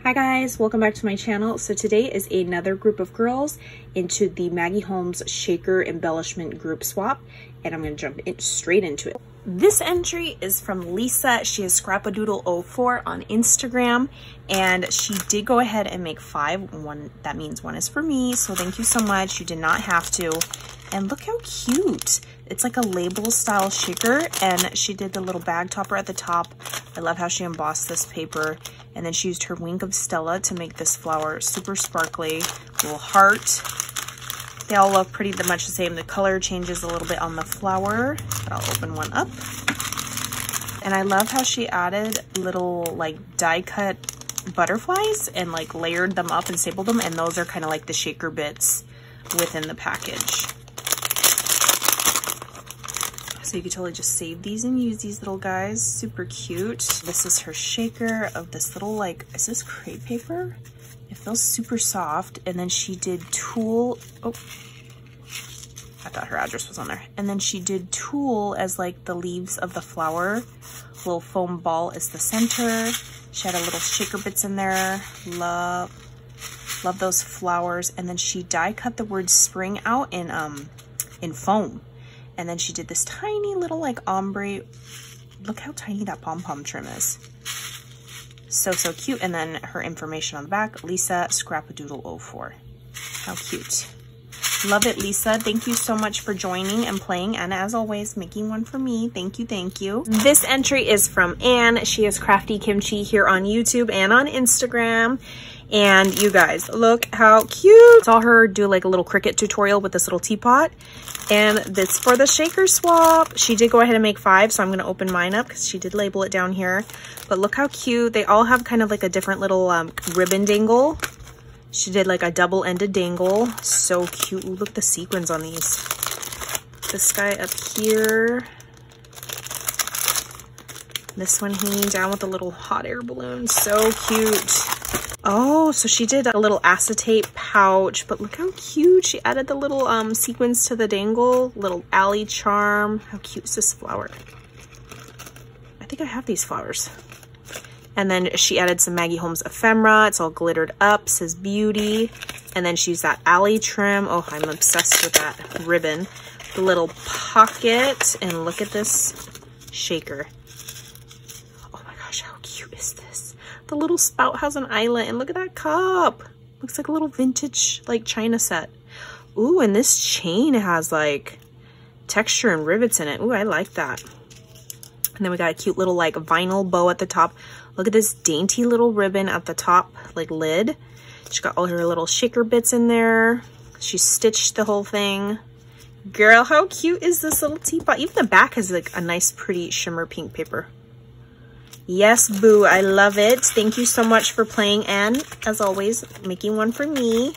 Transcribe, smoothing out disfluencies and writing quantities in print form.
Hi guys, welcome back to my channel. So today is another group of girls into the Maggie Holmes Shaker Embellishment group swap, and I'm going to jump straight into it. This entry is from Lisa. She is Scrapadoodle04 on Instagram, and she did go ahead and make 5. That means one is for me, so thank you so much. You did not have to. And look how cute. It's like a label style shaker, and she did the little bag topper at the top. I love how she embossed this paper, and then she used her Wink of Stella to make this flower super sparkly. Little heart. They all look pretty much the same. The color changes a little bit on the flower, but I'll open one up. And I love how she added little like die cut butterflies and like layered them up and stapled them, and those are kind of like the shaker bits within the package. So you could totally just save these and use these little guys. Super cute. This is her shaker of this little like, is this crepe paper? It feels super soft. And then she did tulle. Oh, I thought her address was on there. And then she did tulle as like the leaves of the flower. Little foam ball is the center. She had a little shaker bits in there. Love those flowers. And then she die cut the word spring out in foam. And then she did this tiny little like ombre. Look how tiny that pom-pom trim is. So cute. And then her information on the back, Lisa Scrapadoodle04. How cute. Love it, Lisa. Thank you so much for joining and playing, and as always, making one for me. Thank you, thank you. This entry is from Anne. She is Crafty Kimchi here on YouTube and on Instagram. And you guys, look how cute. I saw her do like a little Cricut tutorial with this little teapot. And this for the shaker swap. She did go ahead and make 5, so I'm going to open mine up because she did label it down here. But look how cute. They all have kind of like a different little ribbon dangle. She did like a double-ended dangle. So cute. Ooh, look at the sequins on these. This guy up here. This one hanging down with a little hot air balloon. So cute. Oh, so she did a little acetate pouch, but look how cute. She added the little sequins to the dangle, little alley charm. How cute is this flower? I think I have these flowers. And then she added some Maggie Holmes ephemera. It's all glittered up, says beauty. And then she used that alley trim. Oh, I'm obsessed with that ribbon. The little pocket, and look at this shaker. Oh my gosh, how cute is this? The little spout has an eyelet, and look at that cup. Looks like a little vintage like china set. Ooh, and this chain has like texture and rivets in it. Ooh, I like that. And then we got a cute little like vinyl bow at the top. Look at this dainty little ribbon at the top, like lid. She got all her little shaker bits in there. She stitched the whole thing. Girl, how cute is this little teapot? Even the back has like a nice pretty shimmer pink paper. Yes, boo, I love it. Thank you so much for playing, and as always, making one for me.